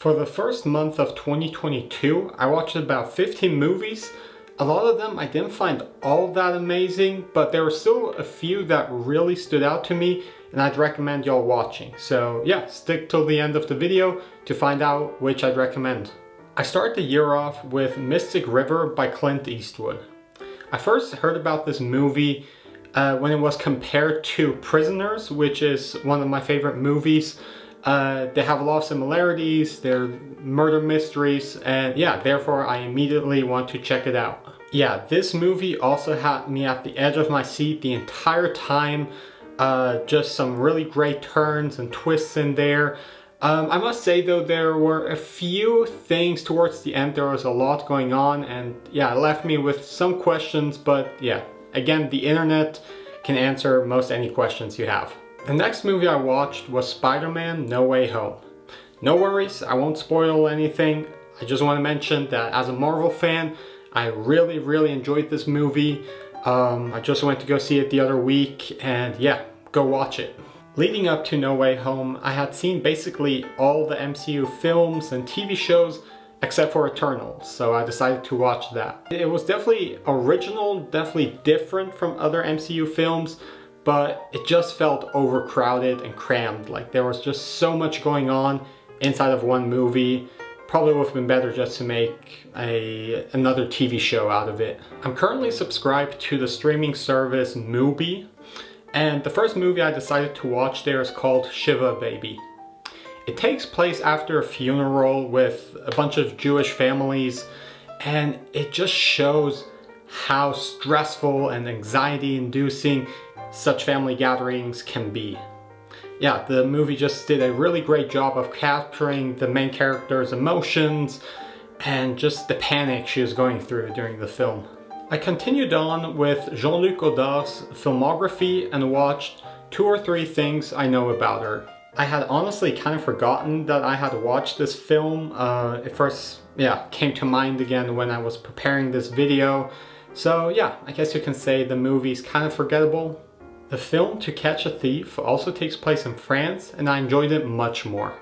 For the first month of 2022, I watched about 15 movies. A lot of them I didn't find all that amazing, but there were still a few that really stood out to me and I'd recommend y'all watching. So yeah, stick till the end of the video to find out which I'd recommend. I start the year off with Mystic River by Clint Eastwood. I first heard about this movie when it was compared to Prisoners, which is one of my favorite movies. They have a lot of similarities, they're murder mysteries, and yeah, therefore I immediately want to check it out. Yeah, this movie also had me at the edge of my seat the entire time. Just some really great turns and twists in there. I must say though, there were a few things towards the end. There was a lot going on and yeah, it left me with some questions, but yeah, again, the internet can answer most any questions you have. The next movie I watched was Spiderman No Way Home. No worries, I won't spoil anything. I just want to mention that as a Marvel fan, I really enjoyed this movie. I just went to go see it the other week and yeah, go watch it. Leading up to No Way Home, I had seen basically all the MCU films and TV shows except for Eternals, so I decided to watch that. It was definitely original, definitely different from other MCU films, but it just felt overcrowded and crammed. Like there was just so much going on inside of one movie. Probably would have been better just to make another TV show out of it. I'm currently subscribed to the streaming service Mubi, and the first movie I decided to watch there is called Shiva Baby. It takes place after a funeral with a bunch of Jewish families, and it just shows how stressful and anxiety-inducing such family gatherings can be. Yeah, the movie just did a really great job of capturing the main character's emotions and just the panic she was going through during the film. I continued on with Jean-Luc Filmography and watched 2 or 3 things I know about her. I had honestly kind of forgotten that I had watched this film. It first came to mind again when I was preparing this video. So yeah, I guess you can say the movie's kind of forgettable. The film To Catch a Thief also takes place in France, and I enjoyed it much more.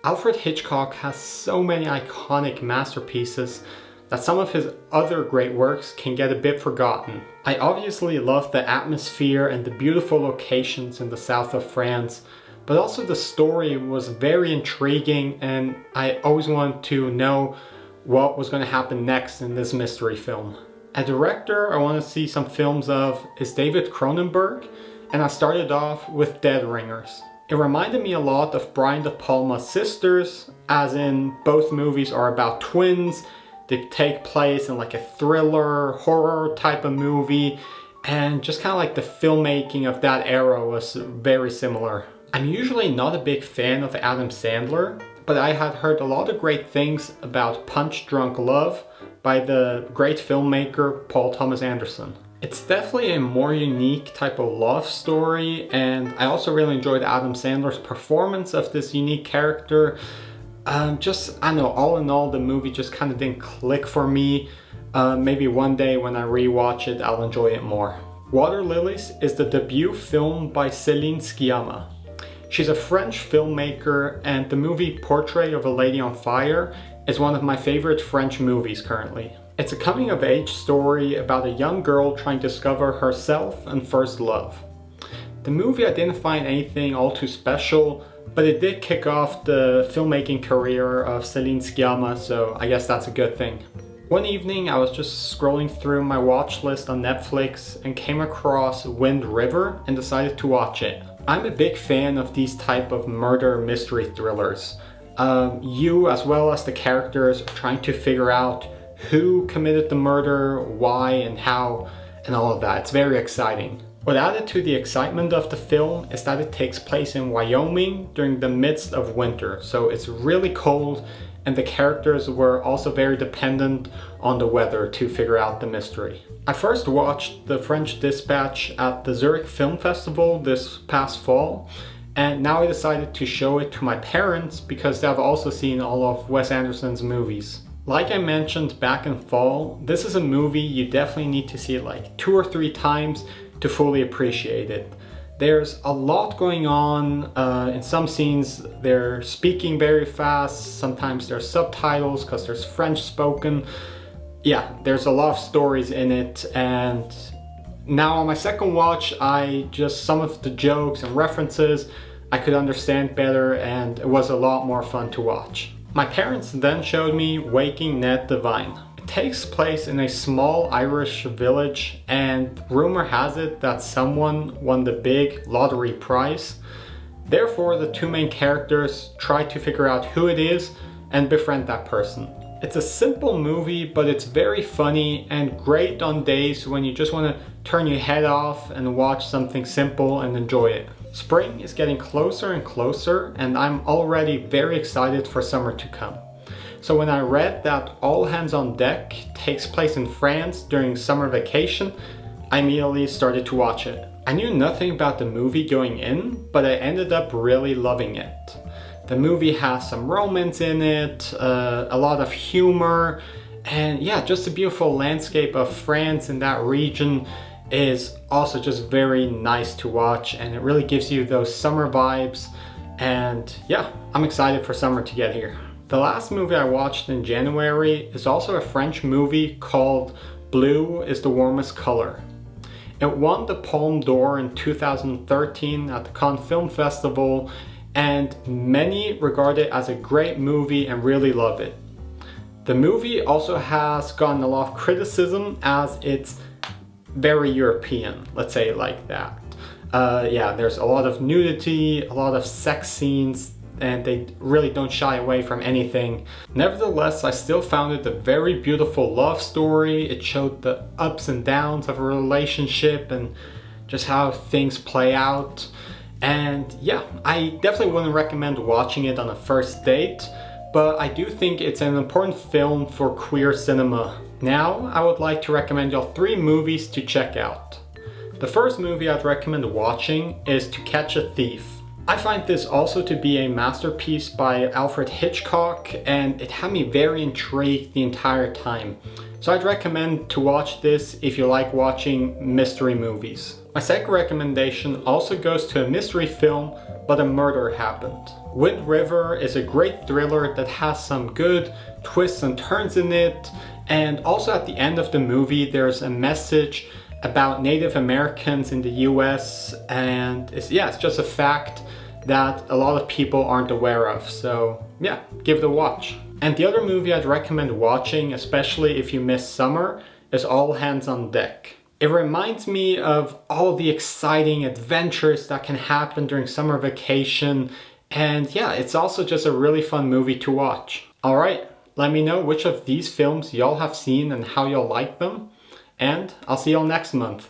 Alfred Hitchcock has so many iconic masterpieces that some of his other great works can get a bit forgotten. I obviously love the atmosphere and the beautiful locations in the south of France, but also the story was very intriguing and I always wanted to know what was going to happen next in this mystery film. A director I want to see some films of is David Cronenberg, and I started off with Dead Ringers. It reminded me a lot of Brian De Palma's Sisters, as in both movies are about twins. They take place in like a thriller, horror type of movie, and just kind of like the filmmaking of that era was very similar. I'm usually not a big fan of Adam Sandler, but I had heard a lot of great things about Punch Drunk Love by the great filmmaker Paul Thomas Anderson. It's definitely a more unique type of love story, and I also really enjoyed Adam Sandler's performance of this unique character. I don't know, all in all the movie just kind of didn't click for me. Maybe one day when I rewatch it I'll enjoy it more. Water Lilies is the debut film by Céline Sciamma. She's a French filmmaker, and the movie Portrait of a Lady on Fire is one of my favorite French movies currently. It's a coming-of-age story about a young girl trying to discover herself and first love. The movie I didn't find anything all too special, but it did kick off the filmmaking career of Céline Sciamma, so I guess that's a good thing. One evening I was just scrolling through my watch list on Netflix and came across Wind River and decided to watch it. I'm a big fan of these type of murder mystery thrillers. You, as well as the characters, are trying to figure out who committed the murder, why and how, and all of that. It's very exciting. What added to the excitement of the film is that it takes place in Wyoming during the midst of winter, so it's really cold, and the characters were also very dependent on the weather to figure out the mystery. I first watched The French Dispatch at the Zurich Film Festival this past fall, and now I decided to show it to my parents because they have also seen all of Wes Anderson's movies. Like I mentioned back in fall, this is a movie you definitely need to see it like 2 or 3 times to fully appreciate it. There's a lot going on. In some scenes they're speaking very fast, sometimes there's subtitles because there's French spoken. Yeah, there's a lot of stories in it, and now on my second watch, some of the jokes and references I could understand better, and it was a lot more fun to watch. My parents then showed me Waking Ned Devine. It takes place in a small Irish village, and rumor has it that someone won the big lottery prize. Therefore, the two main characters try to figure out who it is and befriend that person. It's a simple movie, but it's very funny and great on days when you just want to turn your head off and watch something simple and enjoy it. Spring is getting closer and closer, and I'm already very excited for summer to come. So when I read that All Hands on Deck takes place in France during summer vacation, I immediately started to watch it. I knew nothing about the movie going in, but I ended up really loving it. The movie has some romance in it, a lot of humor, and yeah, just the beautiful landscape of France in that region is also just very nice to watch, and it really gives you those summer vibes. And yeah, I'm excited for summer to get here. The last movie I watched in January is also a French movie called Blue is the Warmest Color. It won the Palme d'Or in 2013 at the Cannes Film Festival, and many regard it as a great movie and really love it. The movie also has gotten a lot of criticism as it's very European, let's say it like that. Yeah, there's a lot of nudity, a lot of sex scenes, and they really don't shy away from anything. Nevertheless, I still found it a very beautiful love story. It showed the ups and downs of a relationship and just how things play out. And yeah, I definitely wouldn't recommend watching it on a first date, but I do think it's an important film for queer cinema. Now, I would like to recommend y'all 3 movies to check out. The first movie I'd recommend watching is To Catch a Thief. I find this also to be a masterpiece by Alfred Hitchcock, and it had me very intrigued the entire time. So I'd recommend to watch this if you like watching mystery movies. My second recommendation also goes to a mystery film, but a murder happened. Wind River is a great thriller that has some good twists and turns in it, and also at the end of the movie there's a message about Native Americans in the US, and it's just a fact that a lot of people aren't aware of. So yeah, give it a watch. And the other movie I'd recommend watching, especially if you miss summer, is All Hands on Deck. It reminds me of all the exciting adventures that can happen during summer vacation, and yeah, it's also just a really fun movie to watch. Alright, let me know which of these films y'all have seen and how y'all like them, and I'll see y'all next month.